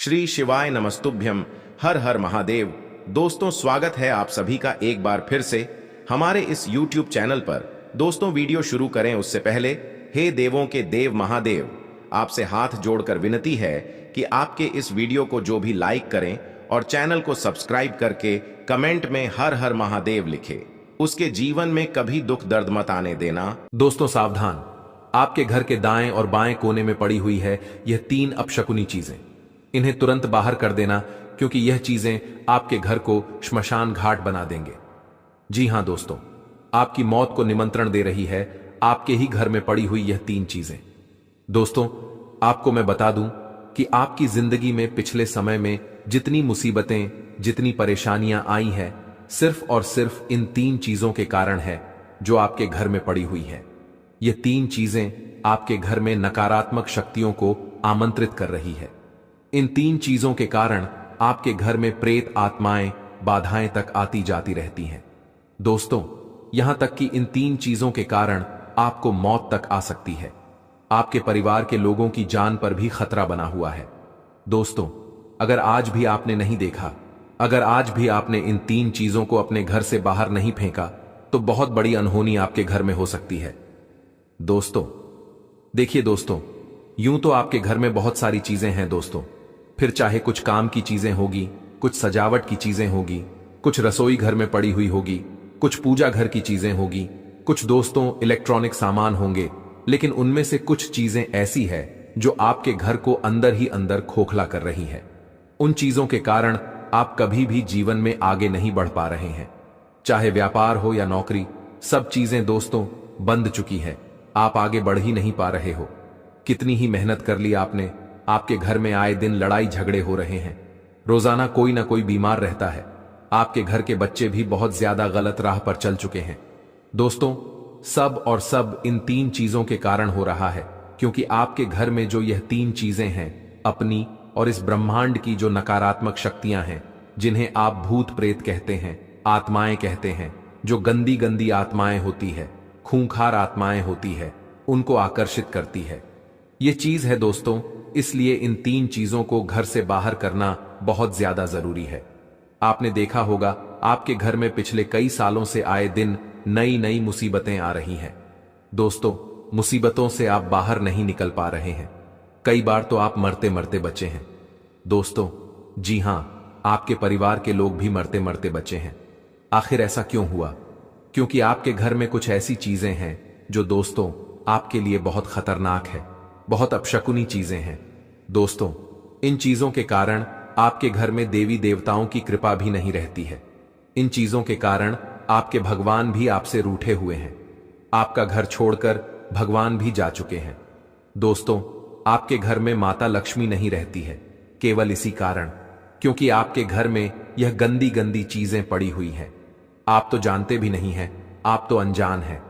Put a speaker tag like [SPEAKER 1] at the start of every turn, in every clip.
[SPEAKER 1] श्री शिवाय नमस्तुभ्यम। हर हर महादेव। दोस्तों, स्वागत है आप सभी का एक बार फिर से हमारे इस YouTube चैनल पर। दोस्तों, वीडियो शुरू करें उससे पहले हे देवों के देव महादेव, आपसे हाथ जोड़कर विनती है कि आपके इस वीडियो को जो भी लाइक करें और चैनल को सब्सक्राइब करके कमेंट में हर हर महादेव लिखे, उसके जीवन में कभी दुख दर्द मत आने देना।
[SPEAKER 2] दोस्तों सावधान, आपके घर के दाएं और बाएं कोने में पड़ी हुई है यह 3 अपशकुनी चीजें। इन्हें तुरंत बाहर कर देना, क्योंकि यह चीजें आपके घर को श्मशान घाट बना देंगे। जी हां दोस्तों, आपकी मौत को निमंत्रण दे रही है आपके ही घर में पड़ी हुई यह 3 चीजें। दोस्तों, आपको मैं बता दूं कि आपकी जिंदगी में पिछले समय में जितनी मुसीबतें, जितनी परेशानियां आई हैं, सिर्फ और सिर्फ इन 3 चीजों के कारण है जो आपके घर में पड़ी हुई है। ये 3 चीजें आपके घर में नकारात्मक शक्तियों को आमंत्रित कर रही है। इन 3 चीजों के कारण आपके घर में प्रेत आत्माएं, बाधाएं तक आती जाती रहती हैं। दोस्तों, यहां तक कि इन 3 चीजों के कारण आपको मौत तक आ सकती है। आपके परिवार के लोगों की जान पर भी खतरा बना हुआ है। दोस्तों, अगर आज भी आपने नहीं देखा, अगर आज भी आपने इन 3 चीजों को अपने घर से बाहर नहीं फेंका, तो बहुत बड़ी अनहोनी आपके घर में हो सकती है। दोस्तों देखिए दोस्तों, यूं तो आपके घर में बहुत सारी चीजें हैं दोस्तों, फिर चाहे कुछ काम की चीजें होगी, कुछ सजावट की चीजें होगी, कुछ रसोई घर में पड़ी हुई होगी, कुछ पूजा घर की चीजें होगी, कुछ दोस्तों इलेक्ट्रॉनिक सामान होंगे, लेकिन उनमें से कुछ चीजें ऐसी है जो आपके घर को अंदर ही अंदर खोखला कर रही है। उन चीजों के कारण आप कभी भी जीवन में आगे नहीं बढ़ पा रहे हैं। चाहे व्यापार हो या नौकरी, सब चीजें दोस्तों बंद चुकी है। आप आगे बढ़ ही नहीं पा रहे हो। कितनी ही मेहनत कर ली आपने, आपके घर में आए दिन लड़ाई झगड़े हो रहे हैं। रोजाना कोई ना कोई बीमार रहता है। आपके घर के बच्चे भी बहुत ज्यादा गलत राह पर चल चुके हैं। दोस्तों, सब और सब इन 3 चीजों के कारण हो रहा है, क्योंकि आपके घर में जो यह 3 चीजें हैं, अपनी और इस ब्रह्मांड की जो नकारात्मक शक्तियां हैं, जिन्हें आप भूत प्रेत कहते हैं, आत्माएं कहते हैं, जो गंदी गंदी आत्माएं होती है, खूंखार आत्माएं होती है, उनको आकर्षित करती है। ये चीज है दोस्तों, इसलिए इन 3 चीजों को घर से बाहर करना बहुत ज्यादा जरूरी है। आपने देखा होगा आपके घर में पिछले कई सालों से आए दिन नई नई मुसीबतें आ रही हैं। दोस्तों, मुसीबतों से आप बाहर नहीं निकल पा रहे हैं। कई बार तो आप मरते मरते बचे हैं। दोस्तों जी हां, आपके परिवार के लोग भी मरते मरते बचे हैं। आखिर ऐसा क्यों हुआ? क्योंकि आपके घर में कुछ ऐसी चीजें हैं जो दोस्तों आपके लिए बहुत खतरनाक है, बहुत अपशकुनी चीजें हैं। दोस्तों, इन चीजों के कारण आपके घर में देवी देवताओं की कृपा भी नहीं रहती है। इन चीजों के कारण आपके भगवान भी आपसे रूठे हुए हैं। आपका घर छोड़कर भगवान भी जा चुके हैं। दोस्तों, आपके घर में माता लक्ष्मी नहीं रहती है, केवल इसी कारण, क्योंकि आपके घर में यह गंदी गंदी चीजें पड़ी हुई हैं। आप तो जानते भी नहीं हैं, आप तो अनजान हैं।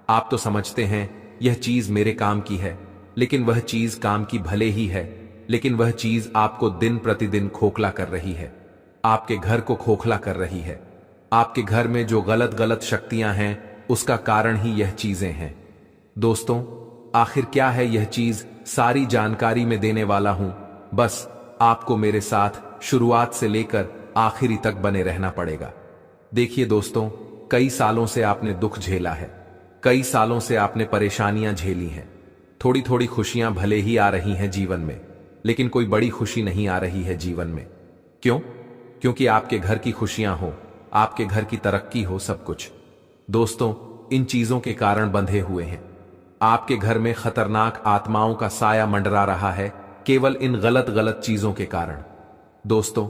[SPEAKER 2] आप तो समझते हैं यह चीज मेरे काम की है, लेकिन वह चीज काम की भले ही है, लेकिन वह चीज आपको दिन प्रतिदिन खोखला कर रही है, आपके घर को खोखला कर रही है। आपके घर में जो गलत गलत शक्तियां हैं, उसका कारण ही यह चीजें हैं। दोस्तों, आखिर क्या है यह चीज, सारी जानकारी में देने वाला हूं। बस आपको मेरे साथ शुरुआत से लेकर आखिरी तक बने रहना पड़ेगा। देखिए दोस्तों, कई सालों से आपने दुख झेला है, कई सालों से आपने परेशानियां झेली हैं। थोड़ी थोड़ी खुशियां भले ही आ रही हैं जीवन में, लेकिन कोई बड़ी खुशी नहीं आ रही है जीवन में। क्यों? क्योंकि आपके घर की खुशियां हो, आपके घर की तरक्की हो, सब कुछ दोस्तों इन चीजों के कारण बंधे हुए हैं। आपके घर में खतरनाक आत्माओं का साया मंडरा रहा है, केवल इन गलत गलत चीजों के कारण। दोस्तों,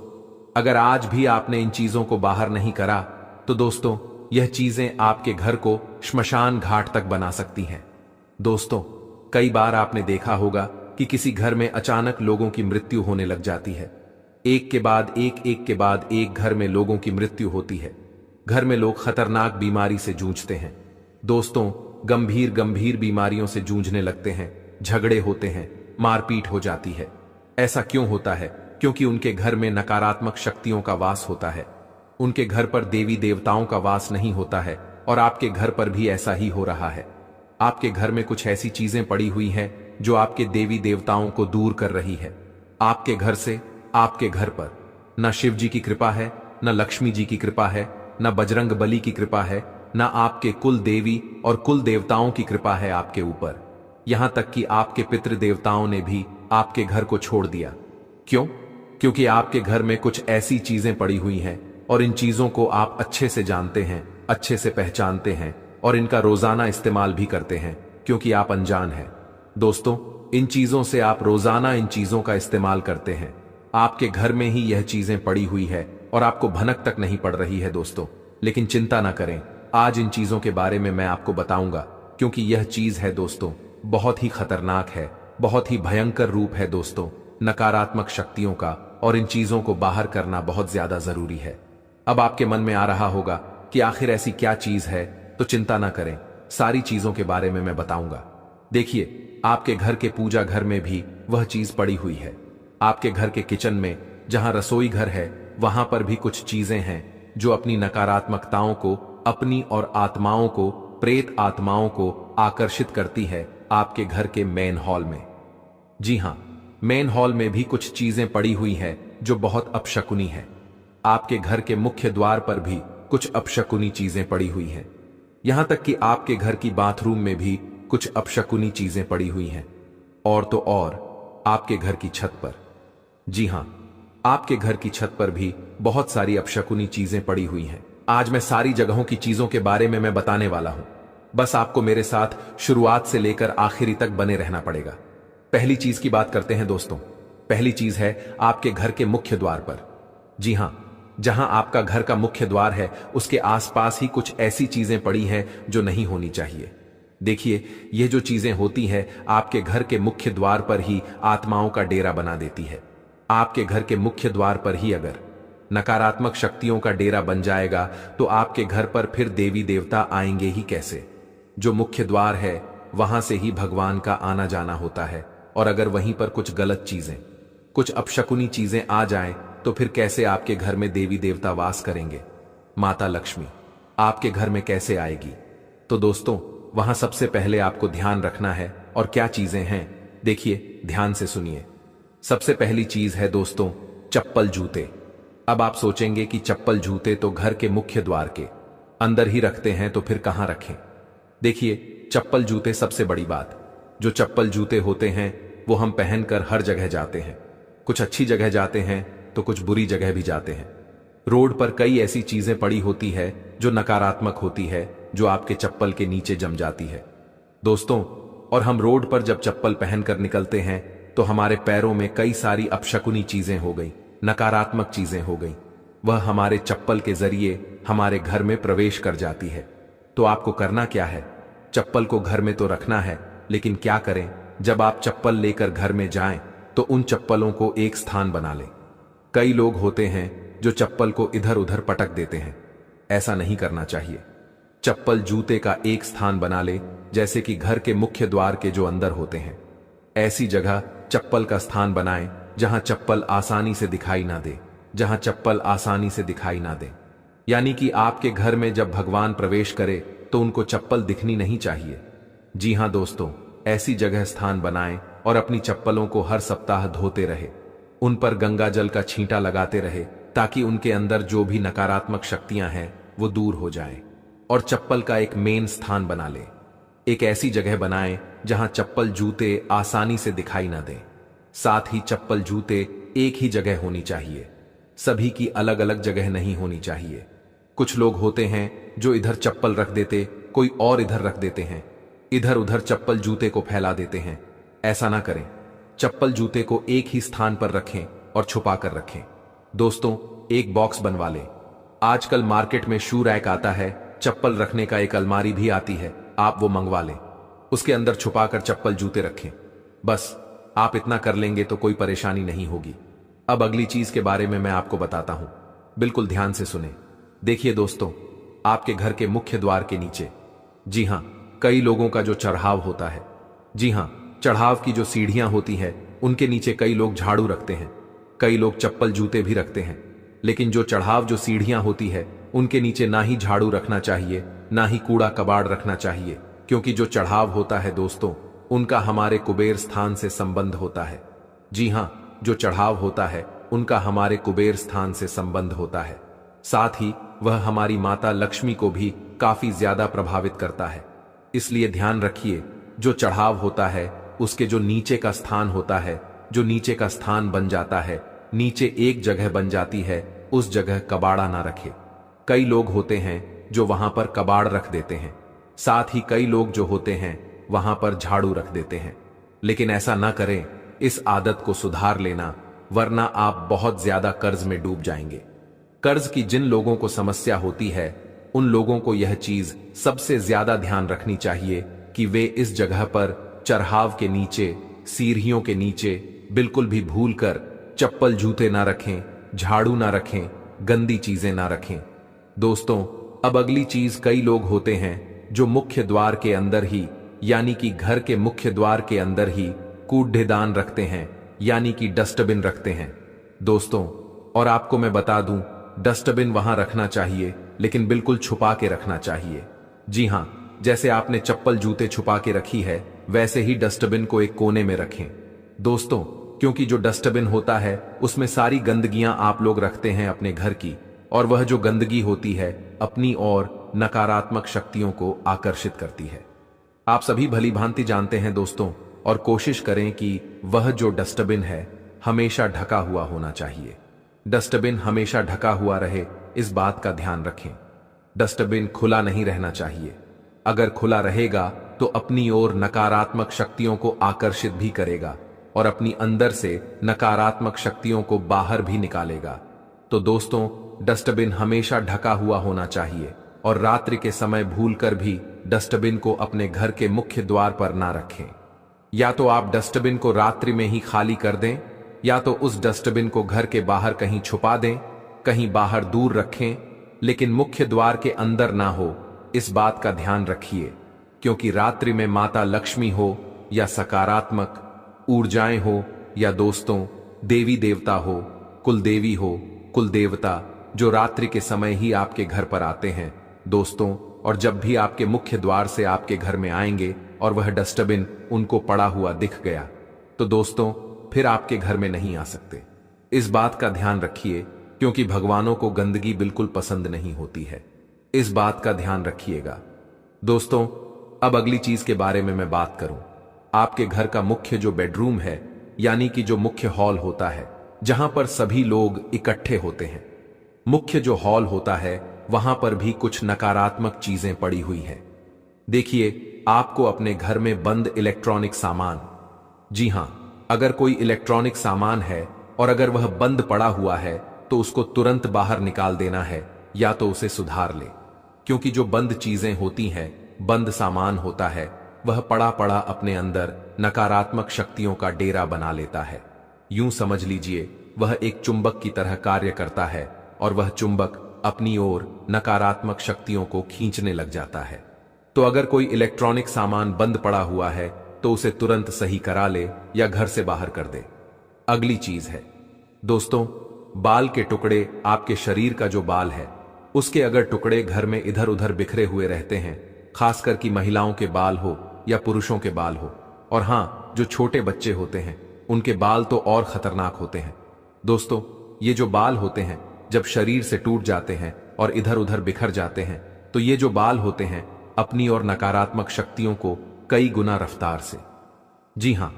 [SPEAKER 2] अगर आज भी आपने इन चीजों को बाहर नहीं करा, तो दोस्तों यह चीजें आपके घर को श्मशान घाट तक बना सकती हैं। दोस्तों, कई बार आपने देखा होगा कि किसी घर में अचानक लोगों की मृत्यु होने लग जाती है। एक के बाद एक घर में लोगों की मृत्यु होती है। घर में लोग खतरनाक बीमारी से जूझते हैं। दोस्तों, गंभीर गंभीर बीमारियों से जूझने लगते हैं, झगड़े होते हैं, मारपीट हो जाती है। ऐसा क्यों होता है? क्योंकि उनके घर में नकारात्मक शक्तियों का वास होता है। उनके घर पर देवी देवताओं का वास नहीं होता है, और आपके घर पर भी ऐसा ही हो रहा है। आपके घर में कुछ ऐसी चीजें पड़ी हुई हैं जो आपके देवी देवताओं को दूर कर रही है। आपके घर से आपके घर पर न शिव जी की कृपा है, न लक्ष्मी जी की कृपा है, न बजरंग बली की कृपा है, न आपके कुल देवी और कुल देवताओं की कृपा है आपके ऊपर। यहां तक कि आपके पितृ देवताओं ने भी आपके घर को छोड़ दिया। क्यों? क्योंकि आपके घर में कुछ ऐसी चीजें पड़ी हुई हैं और इन चीजों को आप अच्छे से जानते हैं, अच्छे से पहचानते हैं और इनका रोजाना इस्तेमाल भी करते हैं, क्योंकि आप अनजान हैं। दोस्तों, इन चीजों से आप रोजाना इन चीजों का इस्तेमाल करते हैं। आपके घर में ही यह चीजें पड़ी हुई है और आपको भनक तक नहीं पड़ रही है दोस्तों। लेकिन चिंता ना करें, आज इन चीजों के बारे में मैं आपको बताऊंगा, क्योंकि यह चीज है दोस्तों बहुत ही खतरनाक है, बहुत ही भयंकर रूप है दोस्तों नकारात्मक शक्तियों का, और इन चीजों को बाहर करना बहुत ज्यादा जरूरी है। अब आपके मन में आ रहा होगा कि आखिर ऐसी क्या चीज है, तो चिंता ना करें, सारी चीजों के बारे में मैं बताऊंगा। देखिए, आपके घर के पूजा घर में भी वह चीज पड़ी हुई है। आपके घर के किचन में जहां रसोई घर है, वहां पर भी कुछ चीजें हैं जो अपनी नकारात्मकताओं को, अपनी और आत्माओं को, प्रेत आत्माओं को आकर्षित करती है आपके घर के मेन हॉल में। जी हां, मेन हॉल में भी कुछ चीजें पड़ी हुई है जो बहुत अपशकुनी है। आपके घर के मुख्य द्वार पर भी कुछ अपशकुनी चीजें पड़ी हुई हैं। यहां तक कि आपके घर की बाथरूम में भी कुछ अपशकुनी चीजें पड़ी हुई हैं। और तो और आपके घर की छत पर, जी हां, आपके घर की छत पर भी बहुत सारी अपशकुनी चीजें पड़ी हुई हैं। आज मैं सारी जगहों की चीजों के बारे में मैं बताने वाला हूं। बस आपको मेरे साथ शुरुआत से लेकर आखिरी तक बने रहना पड़ेगा। पहली चीज की बात करते हैं दोस्तों। पहली चीज है आपके घर के मुख्य द्वार पर। जी हां, जहां आपका घर का मुख्य द्वार है, उसके आसपास ही कुछ ऐसी चीजें पड़ी हैं जो नहीं होनी चाहिए। देखिए, ये जो चीजें होती हैं आपके घर के मुख्य द्वार पर ही आत्माओं का डेरा बना देती है। आपके घर के मुख्य द्वार पर ही अगर नकारात्मक शक्तियों का डेरा बन जाएगा तो आपके घर पर फिर देवी देवता आएंगे ही कैसे? जो मुख्य द्वार है वहां से ही भगवान का आना जाना होता है, और अगर वहीं पर कुछ गलत चीजें, कुछ अपशकुनी चीजें आ जाएं तो फिर कैसे आपके घर में देवी देवता वास करेंगे? माता लक्ष्मी आपके घर में कैसे आएगी? तो दोस्तों, वहां सबसे पहले आपको ध्यान रखना है। और क्या चीजें हैं? देखिए, ध्यान से सुनिए। सबसे पहली चीज है दोस्तों चप्पल जूते। अब आप सोचेंगे कि चप्पल जूते तो घर के मुख्य द्वार के अंदर ही रखते हैं, तो फिर कहां रखें? देखिए, चप्पल जूते सबसे बड़ी बात, जो चप्पल जूते होते हैं वो हम पहनकर हर जगह जाते हैं। कुछ अच्छी जगह जाते हैं तो कुछ बुरी जगह भी जाते हैं। रोड पर कई ऐसी चीजें पड़ी होती है जो नकारात्मक होती है, जो आपके चप्पल के नीचे जम जाती है दोस्तों। और हम रोड पर जब चप्पल पहनकर निकलते हैं तो हमारे पैरों में कई सारी अपशकुनी चीजें हो गई, नकारात्मक चीजें हो गई, वह हमारे चप्पल के जरिए हमारे घर में प्रवेश कर जाती है। तो आपको करना क्या है? चप्पल को घर में तो रखना है, लेकिन क्या करें, जब आप चप्पल लेकर घर में जाएं तो उन चप्पलों को एक स्थान बना लें। कई लोग होते हैं जो चप्पल को इधर उधर पटक देते हैं, ऐसा नहीं करना चाहिए। चप्पल जूते का एक स्थान बना ले, जैसे कि घर के मुख्य द्वार के जो अंदर होते हैं, ऐसी जगह चप्पल का स्थान बनाएं जहां चप्पल आसानी से दिखाई ना दे, जहां चप्पल आसानी से दिखाई ना दे। यानी कि आपके घर में जब भगवान प्रवेश करे तो उनको चप्पल दिखनी नहीं चाहिए। जी हां दोस्तों, ऐसी जगह स्थान बनाएं और अपनी चप्पलों को हर सप्ताह धोते रहे, उन पर गंगा जल का छींटा लगाते रहे, ताकि उनके अंदर जो भी नकारात्मक शक्तियां हैं वो दूर हो जाएं। और चप्पल का एक मेन स्थान बना ले। एक ऐसी जगह बनाएं जहां चप्पल जूते आसानी से दिखाई ना दें। साथ ही चप्पल जूते एक ही जगह होनी चाहिए, सभी की अलग अलग जगह नहीं होनी चाहिए। कुछ लोग होते हैं जो इधर चप्पल रख देते, कोई और इधर रख देते हैं, इधर उधर चप्पल जूते को फैला देते हैं। ऐसा ना करें, चप्पल जूते को एक ही स्थान पर रखें और छुपा कर रखें। दोस्तों, एक बॉक्स बनवा लें। आजकल मार्केट में शू रैक आता है, चप्पल रखने का एक अलमारी भी आती है, आप वो मंगवा लें। उसके अंदर छुपाकर चप्पल जूते रखें। बस आप इतना कर लेंगे तो कोई परेशानी नहीं होगी। अब अगली चीज के बारे में मैं आपको बताता हूं, बिल्कुल ध्यान से सुने। देखिए दोस्तों, आपके घर के मुख्य द्वार के नीचे, जी हां, कई लोगों का जो चढ़ाव होता है, जी हां, चढ़ाव की जो सीढ़ियां होती है उनके नीचे कई लोग झाड़ू रखते हैं, कई लोग चप्पल जूते भी रखते हैं। लेकिन जो चढ़ाव जो सीढ़ियां होती है उनके नीचे ना ही झाड़ू रखना चाहिए, ना ही कूड़ा कबाड़ रखना चाहिए, क्योंकि जो चढ़ाव होता है दोस्तों, उनका हमारे कुबेर स्थान से संबंध होता है। जी हां, जो चढ़ाव होता है उनका हमारे कुबेर स्थान से संबंध होता है। साथ ही वह हमारी माता लक्ष्मी को भी काफी ज्यादा प्रभावित करता है। इसलिए ध्यान रखिए, जो चढ़ाव होता है उसके जो नीचे का स्थान होता है, जो नीचे का स्थान बन जाता है, नीचे एक जगह बन जाती है, उस जगह कबाड़ा ना रखे। कई लोग होते हैं जो वहां पर कबाड़ रख देते हैं, साथ ही कई लोग जो होते हैं वहां पर झाड़ू रख देते हैं। लेकिन ऐसा ना करें, इस आदत को सुधार लेना, वरना आप बहुत ज्यादा कर्ज में डूब जाएंगे। कर्ज की जिन लोगों को समस्या होती है उन लोगों को यह चीज सबसे ज्यादा ध्यान रखनी चाहिए कि वे इस जगह पर चढ़ाव के नीचे, सीढ़ियों के नीचे बिल्कुल भी भूल कर चप्पल जूते ना रखें, झाड़ू ना रखें, गंदी चीजें ना रखें। दोस्तों, अब अगली चीज, कई लोग होते हैं जो मुख्य द्वार के अंदर ही, यानी कि घर के मुख्य द्वार के अंदर ही कूड़ेदान रखते हैं, यानी कि डस्टबिन रखते हैं। दोस्तों, और आपको मैं बता दूं, डस्टबिन वहां रखना चाहिए, लेकिन बिल्कुल छुपा के रखना चाहिए। जी हां, जैसे आपने चप्पल जूते छुपा के रखी है, वैसे ही डस्टबिन को एक कोने में रखें। दोस्तों, क्योंकि जो डस्टबिन होता है उसमें सारी गंदगियां आप लोग रखते हैं अपने घर की, और वह जो गंदगी होती है अपनी ओर नकारात्मक शक्तियों को आकर्षित करती है। आप सभी भली भांति जानते हैं दोस्तों, और कोशिश करें कि वह जो डस्टबिन है हमेशा ढका हुआ होना चाहिए। डस्टबिन हमेशा ढका हुआ रहे, इस बात का ध्यान रखें। डस्टबिन खुला नहीं रहना चाहिए। अगर खुला रहेगा तो अपनी ओर नकारात्मक शक्तियों को आकर्षित भी करेगा और अपनी अंदर से नकारात्मक शक्तियों को बाहर भी निकालेगा। तो दोस्तों, डस्टबिन हमेशा ढका हुआ होना चाहिए, और रात्रि के समय भूलकर भी डस्टबिन को अपने घर के मुख्य द्वार पर ना रखें। या तो आप डस्टबिन को रात्रि में ही खाली कर दें, या तो उस डस्टबिन को घर के बाहर कहीं छुपा दें, कहीं बाहर दूर रखें, लेकिन मुख्य द्वार के अंदर ना हो। इस बात का ध्यान रखिए, क्योंकि रात्रि में माता लक्ष्मी हो या सकारात्मक ऊर्जाएं हो, या दोस्तों देवी देवता हो, कुलदेवी हो, कुलदेवता, जो रात्रि के समय ही आपके घर पर आते हैं दोस्तों, और जब भी आपके मुख्य द्वार से आपके घर में आएंगे और वह डस्टबिन उनको पड़ा हुआ दिख गया, तो दोस्तों फिर आपके घर में नहीं आ सकते। इस बात का ध्यान रखिए, क्योंकि भगवानों को गंदगी बिल्कुल पसंद नहीं होती है। इस बात का ध्यान रखिएगा। दोस्तों, अब अगली चीज के बारे में मैं बात करूं। आपके घर का मुख्य जो बेडरूम है, यानी कि जो मुख्य हॉल होता है, जहां पर सभी लोग इकट्ठे होते हैं, मुख्य जो हॉल होता है वहां पर भी कुछ नकारात्मक चीजें पड़ी हुई हैं। देखिए, आपको अपने घर में बंद इलेक्ट्रॉनिक सामान, जी हां, अगर कोई इलेक्ट्रॉनिक सामान है और अगर वह बंद पड़ा हुआ है तो उसको तुरंत बाहर निकाल देना है, या तो उसे सुधार ले। क्योंकि जो बंद चीजें होती हैं, बंद सामान होता है, वह पड़ा पड़ा अपने अंदर नकारात्मक शक्तियों का डेरा बना लेता है। यूं समझ लीजिए, वह एक चुंबक की तरह कार्य करता है, और वह चुंबक अपनी ओर नकारात्मक शक्तियों को खींचने लग जाता है। तो अगर कोई इलेक्ट्रॉनिक सामान बंद पड़ा हुआ है तो उसे तुरंत सही करा ले या घर से बाहर कर दे। अगली चीज है दोस्तों, बाल के टुकड़े। आपके शरीर का जो बाल है उसके अगर टुकड़े घर में इधर उधर बिखरे हुए रहते हैं, खासकर कि महिलाओं के बाल हो या पुरुषों के बाल हो, और हां, जो छोटे बच्चे होते हैं उनके बाल तो और खतरनाक होते हैं। दोस्तों, ये जो बाल होते हैं जब शरीर से टूट जाते हैं और इधर उधर बिखर जाते हैं, तो ये जो बाल होते हैं अपनी और नकारात्मक शक्तियों को कई गुना रफ्तार से, जी हां,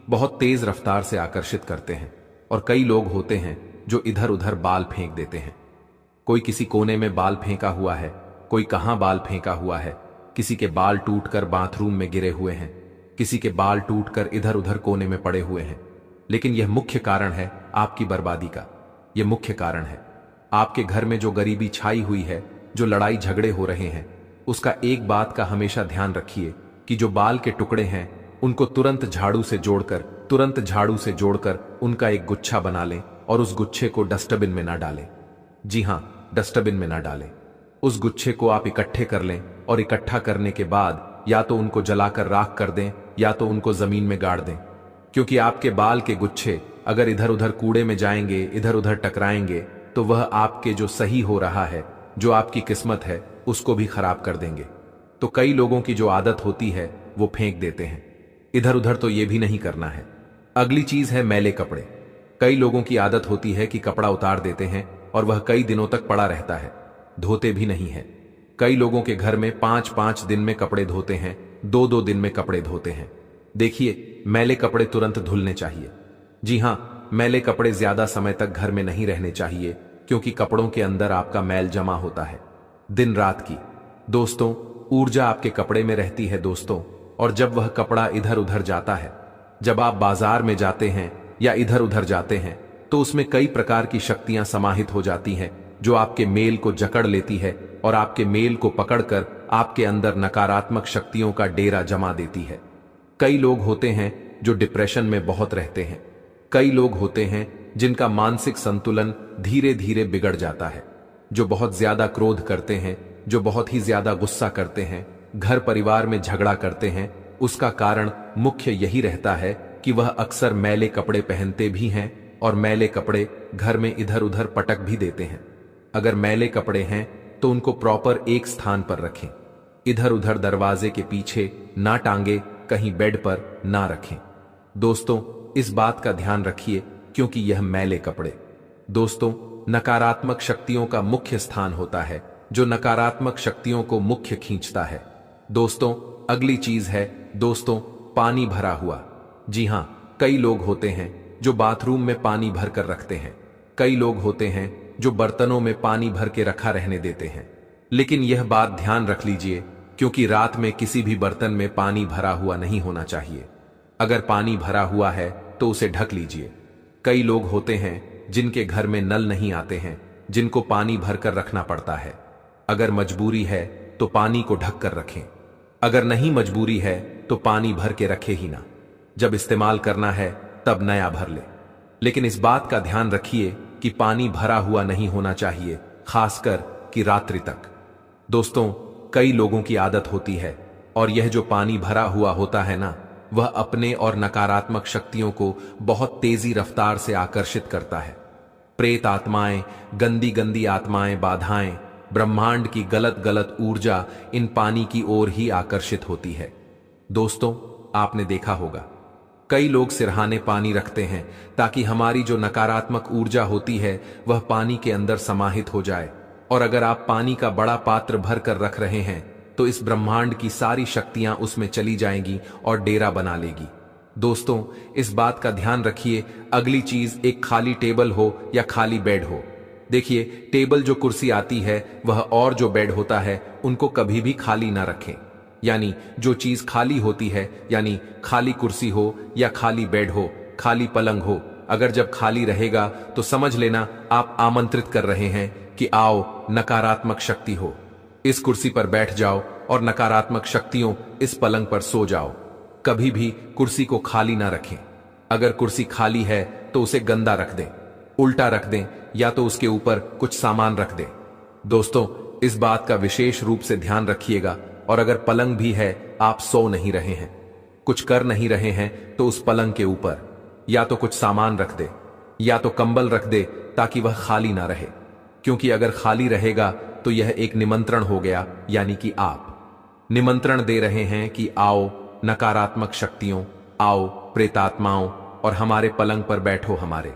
[SPEAKER 2] बहुत तेज रफ्तार से आकर्षित करते हैं। और कई लोग होते हैं जो इधर उधर बाल फेंक देते हैं। कोई किसी कोने में बाल फेंका हुआ है, कोई कहां बाल फेंका हुआ है, किसी के बाल टूटकर बाथरूम में गिरे हुए हैं, किसी के बाल टूटकर इधर उधर कोने में पड़े हुए हैं। लेकिन यह मुख्य कारण है आपकी बर्बादी का। यह मुख्य कारण है आपके घर में जो गरीबी छाई हुई है, जो लड़ाई झगड़े हो रहे हैं, उसका एक बात का हमेशा ध्यान रखिए कि जो बाल के टुकड़े हैं उनको तुरंत झाड़ू से जोड़कर उनका एक गुच्छा बना लें और उस गुच्छे को डस्टबिन में ना डालें। जी हां, डस्टबिन में ना डालें। उस गुच्छे को आप इकट्ठे कर लें और इकट्ठा करने के बाद या तो उनको जलाकर राख कर दें या तो उनको जमीन में गाड़ दें। क्योंकि आपके बाल के गुच्छे अगर इधर उधर कूड़े में जाएंगे, इधर उधर टकराएंगे, तो वह आपके जो सही हो रहा है, जो आपकी किस्मत है, उसको भी खराब कर देंगे। तो कई लोगों की जो आदत होती है वो फेंक देते हैं इधर उधर, तो ये भी नहीं करना है। अगली चीज है मैले कपड़े। कई लोगों की आदत होती है कि कपड़ा उतार देते हैं और वह कई दिनों तक पड़ा रहता है, धोते भी नहीं है। कई लोगों के घर में 5-5 दिन में कपड़े धोते हैं, 2-2 दिन में कपड़े धोते हैं। देखिए, मैले कपड़े तुरंत धुलने चाहिए। जी हां, मैले कपड़े ज्यादा समय तक घर में नहीं रहने चाहिए, क्योंकि कपड़ों के अंदर आपका मैल जमा होता है दिन रात की। दोस्तों, ऊर्जा आपके कपड़े में रहती है दोस्तों, और जब वह कपड़ा इधर उधर जाता है, जब आप बाजार में जाते हैं या इधर उधर जाते हैं, तो उसमें कई प्रकार की शक्तियां समाहित हो जाती हैं, जो आपके मेल को जकड़ लेती है और आपके मेल को पकड़कर आपके अंदर नकारात्मक शक्तियों का डेरा जमा देती है। कई लोग होते हैं जो डिप्रेशन में बहुत रहते हैं। कई लोग होते हैं जिनका मानसिक संतुलन धीरे धीरे बिगड़ जाता है, जो बहुत ज्यादा क्रोध करते हैं, जो बहुत ही ज्यादा गुस्सा करते हैं, घर परिवार में झगड़ा करते हैं। उसका कारण मुख्य यही रहता है कि वह अक्सर मैले कपड़े पहनते भी हैं और मैले कपड़े घर में इधर उधर पटक भी देते हैं। अगर मैले कपड़े हैं तो उनको प्रॉपर एक स्थान पर रखें, इधर उधर दरवाजे के पीछे ना टांगे, कहीं बेड पर ना रखें। दोस्तों, इस बात का ध्यान रखिए, क्योंकि यह मैले कपड़े दोस्तों नकारात्मक शक्तियों का मुख्य स्थान होता है, जो नकारात्मक शक्तियों को मुख्य खींचता है। दोस्तों, अगली चीज है दोस्तों, पानी भरा हुआ। जी हां, कई लोग होते हैं जो बाथरूम में पानी भर कर रखते हैं। कई लोग होते हैं जो बर्तनों में पानी भर के रखा रहने देते हैं। लेकिन यह बात ध्यान रख लीजिए, क्योंकि रात में किसी भी बर्तन में पानी भरा हुआ नहीं होना चाहिए। अगर पानी भरा हुआ है तो उसे ढक लीजिए। कई लोग होते हैं जिनके घर में नल नहीं आते हैं, जिनको पानी भरकर रखना पड़ता है। अगर मजबूरी है तो पानी को ढक कर रखें, अगर नहीं मजबूरी है तो पानी भर के रखे ही ना। जब इस्तेमाल करना है तब नया भर ले। लेकिन इस बात का ध्यान रखिए कि पानी भरा हुआ नहीं होना चाहिए, खासकर कि रात्रि तक। दोस्तों, कई लोगों की आदत होती है, और यह जो पानी भरा हुआ होता है ना, वह अपने और नकारात्मक शक्तियों को बहुत तेजी रफ्तार से आकर्षित करता है। प्रेत आत्माएं, गंदी गंदी आत्माएं, बाधाएं, ब्रह्मांड की गलत गलत ऊर्जा इन पानी की ओर ही आकर्षित होती है। दोस्तों, आपने देखा होगा, कई लोग सिरहाने पानी रखते हैं ताकि हमारी जो नकारात्मक ऊर्जा होती है वह पानी के अंदर समाहित हो जाए। और अगर आप पानी का बड़ा पात्र भर कर रख रहे हैं तो इस ब्रह्मांड की सारी शक्तियां उसमें चली जाएंगी और डेरा बना लेगी। दोस्तों, इस बात का ध्यान रखिए। अगली चीज, एक खाली टेबल हो या खाली बेड हो। देखिए, टेबल जो कुर्सी आती है वह और जो बेड होता है उनको कभी भी खाली ना रखें। यानी जो चीज खाली होती है, यानी खाली कुर्सी हो या खाली बेड हो, खाली पलंग हो, अगर जब खाली रहेगा तो समझ लेना आप आमंत्रित कर रहे हैं कि आओ नकारात्मक शक्ति हो, इस कुर्सी पर बैठ जाओ और नकारात्मक शक्तियों इस पलंग पर सो जाओ। कभी भी कुर्सी को खाली ना रखें। अगर कुर्सी खाली है तो उसे गंदा रख दें, उल्टा रख दें, या तो उसके ऊपर कुछ सामान रख दें। दोस्तों, इस बात का विशेष रूप से ध्यान रखिएगा। और अगर पलंग भी है, आप सो नहीं रहे हैं, कुछ कर नहीं रहे हैं, तो उस पलंग के ऊपर या तो कुछ सामान रख दे या तो कंबल रख दे, ताकि वह खाली ना रहे। क्योंकि अगर खाली रहेगा तो यह एक निमंत्रण हो गया, यानी कि आप निमंत्रण दे रहे हैं कि आओ नकारात्मक शक्तियों, आओ प्रेतात्माओं, और हमारे पलंग पर बैठो, हमारे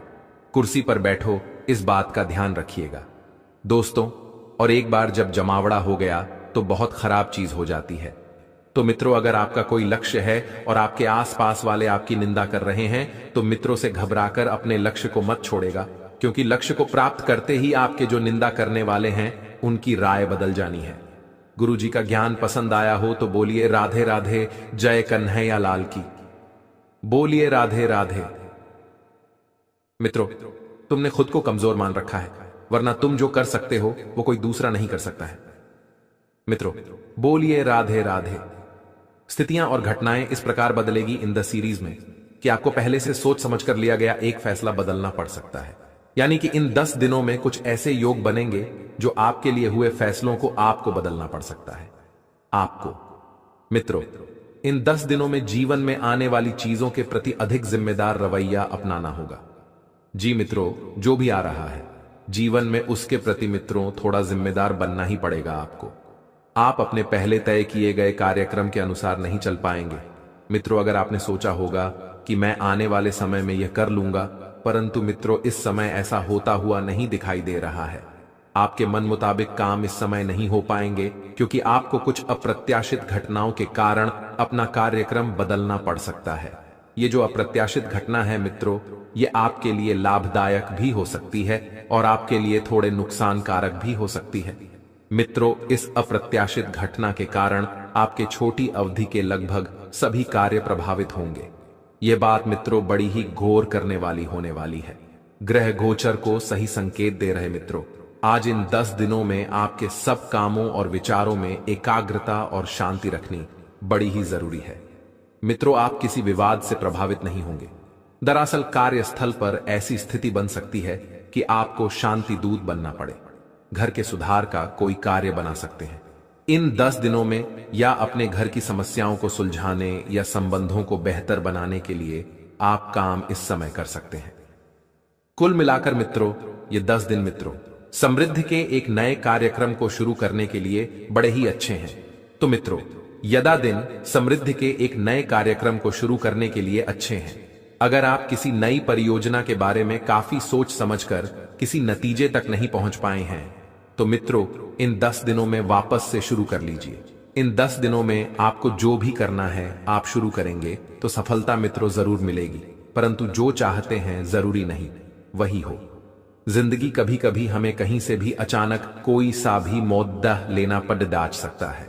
[SPEAKER 2] कुर्सी पर बैठो। इस बात का ध्यान रखिएगा दोस्तों। और एक बार जब जमावड़ा हो गया तो बहुत खराब चीज हो जाती है। तो मित्रों, अगर आपका कोई लक्ष्य है और आपके आसपास वाले आपकी निंदा कर रहे हैं, तो मित्रों से घबराकर अपने लक्ष्य को मत छोड़ेगा, क्योंकि लक्ष्य को प्राप्त करते ही आपके जो निंदा करने वाले हैं उनकी राय बदल जानी है। गुरु जी का ज्ञान पसंद आया हो तो बोलिए राधे राधे, जय कन्हैया लाल की। बोलिए राधे राधे। मित्रों, तुमने खुद को कमजोर मान रखा है, वरना तुम जो कर सकते हो वो कोई दूसरा नहीं कर सकता है। मित्रों, बोलिए राधे राधे। स्थितियां और घटनाएं इस प्रकार बदलेगी इन द सीरीज में कि आपको पहले से सोच समझ कर लिया गया एक फैसला बदलना पड़ सकता है। यानी कि इन 10 दिनों में कुछ ऐसे योग बनेंगे जो आपके लिए हुए फैसलों को आपको बदलना पड़ सकता है। आपको मित्रों, इन 10 दिनों में जीवन में आने वाली चीजों के प्रति अधिक जिम्मेदार रवैया अपनाना होगा। जी मित्रों, जो भी आ रहा है जीवन में, उसके प्रति मित्रों थोड़ा जिम्मेदार बनना ही पड़ेगा आपको। आप अपने पहले तय किए गए कार्यक्रम के अनुसार नहीं चल पाएंगे। मित्रों, अगर आपने सोचा होगा कि मैं आने वाले समय में यह कर लूंगा, परंतु मित्रों इस समय ऐसा होता हुआ नहीं दिखाई दे रहा है। आपके मन मुताबिक काम इस समय नहीं हो पाएंगे क्योंकि आपको कुछ अप्रत्याशित घटनाओं के कारण अपना कार्यक्रम बदलना पड़ सकता है। ये जो अप्रत्याशित घटना है मित्रों, ये आपके लिए लाभदायक भी हो सकती है और आपके लिए थोड़े नुकसानकारक भी हो सकती है। मित्रों, इस अप्रत्याशित घटना के कारण आपके छोटी अवधि के लगभग सभी कार्य प्रभावित होंगे। ये बात मित्रों बड़ी ही घोर करने वाली होने वाली है। ग्रह गोचर को सही संकेत दे रहे मित्रों, आज इन 10 दिनों में आपके सब कामों और विचारों में एकाग्रता और शांति रखनी बड़ी ही जरूरी है। मित्रों, आप किसी विवाद से प्रभावित नहीं होंगे। दरअसल कार्यस्थल पर ऐसी स्थिति बन सकती है कि आपको शांति दूत बनना पड़े। घर के सुधार का कोई कार्य बना सकते हैं। इन 10 दिनों में या अपने घर की समस्याओं को सुलझाने या संबंधों को बेहतर बनाने के लिए आप काम इस समय कर सकते हैं। कुल मिलाकर मित्रों, ये 10 दिन मित्रों समृद्धि के एक नए कार्यक्रम को शुरू करने के लिए बड़े ही अच्छे हैं। तो मित्रों, यदा दिन समृद्धि के एक नए कार्यक्रम को शुरू करने के लिए अच्छे हैं। अगर आप किसी नई परियोजना के बारे में काफी सोच समझकर किसी नतीजे तक नहीं पहुंच पाए हैं, तो मित्रों इन 10 दिनों में वापस से शुरू कर लीजिए। इन 10 दिनों में आपको जो भी करना है आप शुरू करेंगे तो सफलता मित्रों जरूर मिलेगी, परंतु जो चाहते हैं जरूरी नहीं वही हो। जिंदगी कभी कभी हमें कहीं से भी अचानक कोई सा भी मुद्दा लेना पड़ डाच सकता है।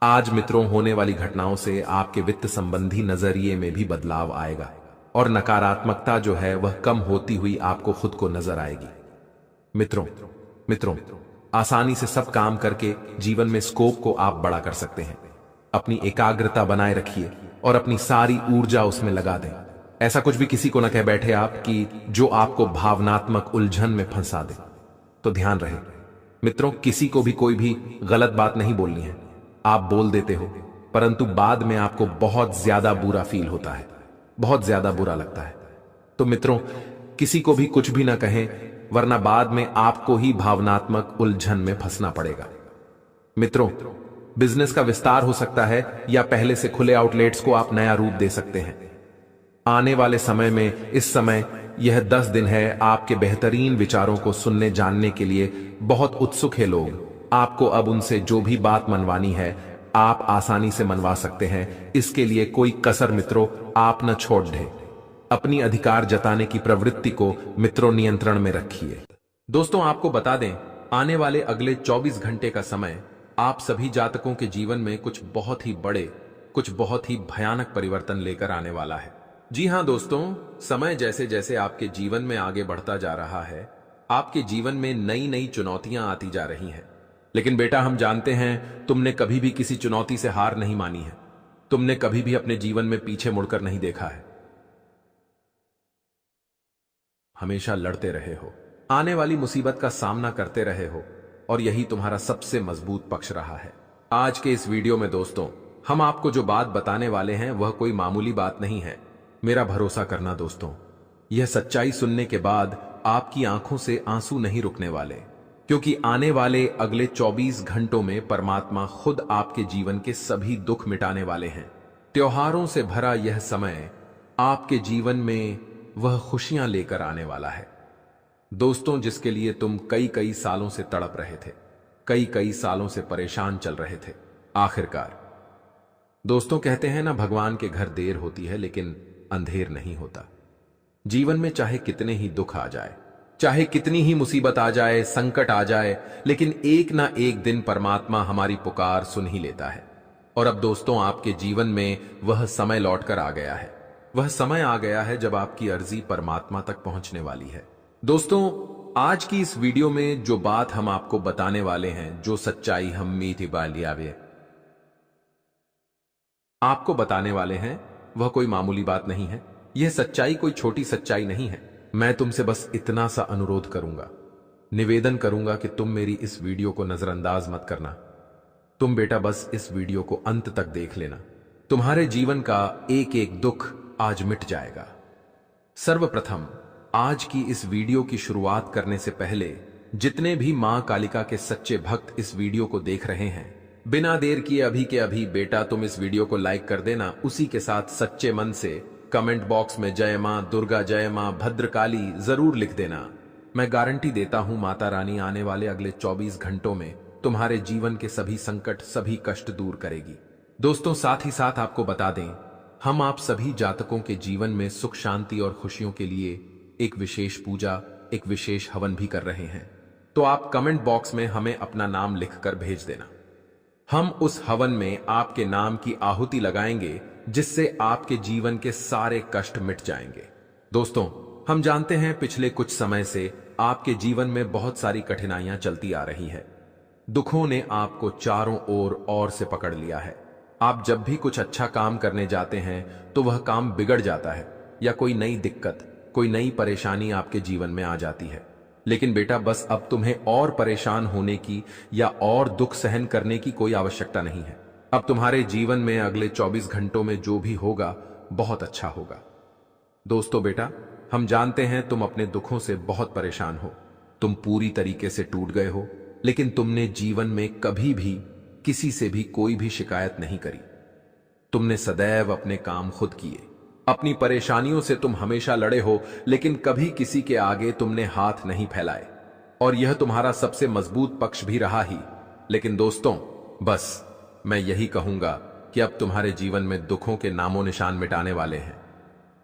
[SPEAKER 2] आज मित्रों होने वाली घटनाओं से आपके वित्त संबंधी नजरिए में भी बदलाव आएगा और नकारात्मकता जो है वह कम होती हुई आपको खुद को नजर आएगी। मित्रों आसानी से सब काम करके जीवन में स्कोप को आप बड़ा कर सकते हैं। अपनी एकाग्रता बनाए रखिए और अपनी सारी ऊर्जा उसमें लगा दें। ऐसा कुछ भी किसी को न कह बैठे आप कि जो आपको भावनात्मक उलझन में फंसा दे। तो ध्यान रहे मित्रों, किसी को भी कोई भी गलत बात नहीं बोलनी है। आप बोल देते हो परंतु बाद में आपको बहुत ज्यादा बुरा फील होता है, बहुत ज्यादा बुरा लगता है। तो मित्रों किसी को भी कुछ भी ना कहें, वरना बाद में आपको ही भावनात्मक उलझन में फंसना पड़ेगा। मित्रों, बिजनेस का विस्तार हो सकता है या पहले से खुले आउटलेट्स को आप नया रूप दे सकते हैं। आने वाले समय में इस समय यह 10 दिन है आपके बेहतरीन विचारों को सुनने जानने के लिए बहुत उत्सुक है लोग। आपको अब उनसे जो भी बात मनवानी है आप आसानी से मनवा सकते हैं। इसके लिए कोई कसर मित्रों आप न छोड़ दें। अपनी अधिकार जताने की प्रवृत्ति को मित्रों नियंत्रण में रखिए। दोस्तों आपको बता दें, आने वाले अगले 24 घंटे का समय आप सभी जातकों के जीवन में कुछ बहुत ही बड़े, कुछ बहुत ही भयानक परिवर्तन लेकर आने वाला है। जी हां दोस्तों, समय जैसे जैसे आपके जीवन में आगे बढ़ता जा रहा है, आपके जीवन में नई नई चुनौतियां आती जा रही हैं। लेकिन बेटा हम जानते हैं तुमने कभी भी किसी चुनौती से हार नहीं मानी है। तुमने कभी भी अपने जीवन में पीछे मुड़कर नहीं देखा है, हमेशा लड़ते रहे हो, आने वाली मुसीबत का सामना करते रहे हो और यही तुम्हारा सबसे मजबूत पक्ष रहा है। आज के इस वीडियो में दोस्तों हम आपको जो बात बताने वाले हैं वह कोई मामूली बात नहीं है। मेरा भरोसा करना दोस्तों, यह सच्चाई सुनने के बाद आपकी आंखों से आंसू नहीं रुकने वाले, क्योंकि आने वाले अगले 24 घंटों में परमात्मा खुद आपके जीवन के सभी दुख मिटाने वाले हैं। त्योहारों से भरा यह समय आपके जीवन में वह खुशियां लेकर आने वाला है दोस्तों, जिसके लिए तुम कई कई सालों से तड़प रहे थे, कई कई सालों से परेशान चल रहे थे। आखिरकार दोस्तों कहते हैं ना, भगवान के घर देर होती है लेकिन अंधेर नहीं होता। जीवन में चाहे कितने ही दुख आ जाए, चाहे कितनी ही मुसीबत आ जाए, संकट आ जाए, लेकिन एक ना एक दिन परमात्मा हमारी पुकार सुन ही लेता है। और अब दोस्तों आपके जीवन में वह समय लौटकर आ गया है। वह समय आ गया है जब आपकी अर्जी परमात्मा तक पहुंचने वाली है। दोस्तों आज की इस वीडियो में जो बात हम आपको बताने वाले हैं, जो सच्चाई हम मीठी बालियावे आपको बताने वाले हैं, वह कोई मामूली बात नहीं है। यह सच्चाई कोई छोटी सच्चाई नहीं है। मैं तुमसे बस इतना सा अनुरोध करूंगा, निवेदन करूंगा कि तुम मेरी इस वीडियो को नजरअंदाज मत करना। तुम बेटा बस इस वीडियो को अंत तक देख लेना। तुम्हारे जीवन का एक एक दुख आज मिट जाएगा। सर्वप्रथम आज की इस वीडियो की शुरुआत करने से पहले जितने भी मां कालिका के सच्चे भक्त इस वीडियो को देख रहे हैं, बिना देर किए अभी के अभी बेटा तुम इस वीडियो को लाइक कर देना। उसी के साथ सच्चे मन से कमेंट बॉक्स में जय मां दुर्गा, जय मां भद्रकाली जरूर लिख देना। मैं गारंटी देता हूं माता रानी आने वाले अगले 24 घंटों में तुम्हारे जीवन के सभी संकट, सभी कष्ट दूर करेगी। दोस्तों, साथ ही साथ आपको बता दें, हम आप सभी जातकों के जीवन में सुख, शांति और खुशियों के लिए एक विशेष पूजा, एक विशेष हवन भी कर रहे हैं। तो आप कमेंट बॉक्स में हमें अपना नाम लिखकर भेज देना। हम उस हवन में आपके नाम की आहुति लगाएंगे, जिससे आपके जीवन के सारे कष्ट मिट जाएंगे। दोस्तों, हम जानते हैं पिछले कुछ समय से आपके जीवन में बहुत सारी कठिनाइयां चलती आ रही है। दुखों ने आपको चारों ओर से पकड़ लिया है। आप जब भी कुछ अच्छा काम करने जाते हैं तो वह काम बिगड़ जाता है, या कोई नई दिक्कत, कोई नई परेशानी आपके जीवन में आ जाती है। लेकिन बेटा, बस अब तुम्हें और परेशान होने की या और दुख सहन करने की कोई आवश्यकता नहीं है। अब तुम्हारे जीवन में अगले 24 घंटों में जो भी होगा बहुत अच्छा होगा। दोस्तों बेटा, हम जानते हैं तुम अपने दुखों से बहुत परेशान हो। तुम पूरी तरीके से टूट गए हो, लेकिन तुमने जीवन में कभी भी किसी से भी कोई भी शिकायत नहीं करी। तुमने सदैव अपने काम खुद किए। अपनी परेशानियों से तुम हमेशा लड़े हो, लेकिन कभी किसी के आगे तुमने हाथ नहीं फैलाए, और यह तुम्हारा सबसे मजबूत पक्ष भी रहा ही। लेकिन दोस्तों, बस मैं यही कहूंगा कि अब तुम्हारे जीवन में दुखों के नामो निशान मिटाने वाले हैं।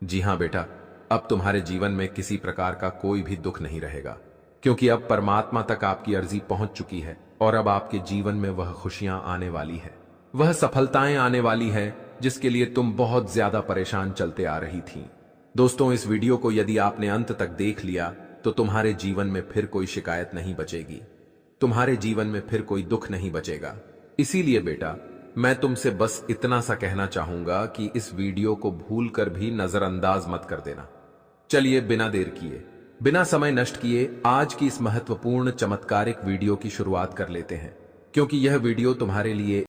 [SPEAKER 2] जी हां बेटा, अब तुम्हारे जीवन में किसी प्रकार का कोई भी दुख नहीं रहेगा, क्योंकि अब परमात्मा तक आपकी अर्जी पहुंच चुकी है, और अब आपके जीवन में वह खुशियां आने वाली है, वह सफलताएं आने वाली है जिसके लिए तुम बहुत ज्यादा परेशान चलते आ रही थी। दोस्तों, इस वीडियो को यदि आपने अंत तक देख लिया तो तुम्हारे जीवन में फिर कोई शिकायत नहीं बचेगी, तुम्हारे जीवन में फिर कोई दुख नहीं बचेगा। इसीलिए बेटा, मैं तुमसे बस इतना सा कहना चाहूंगा कि इस वीडियो को भूलकर भी नजरअंदाज मत कर देना। चलिए बिना देर किए, बिना समय नष्ट किए आज की इस महत्वपूर्ण चमत्कारिक वीडियो की शुरुआत कर लेते हैं, क्योंकि यह वीडियो तुम्हारे लिए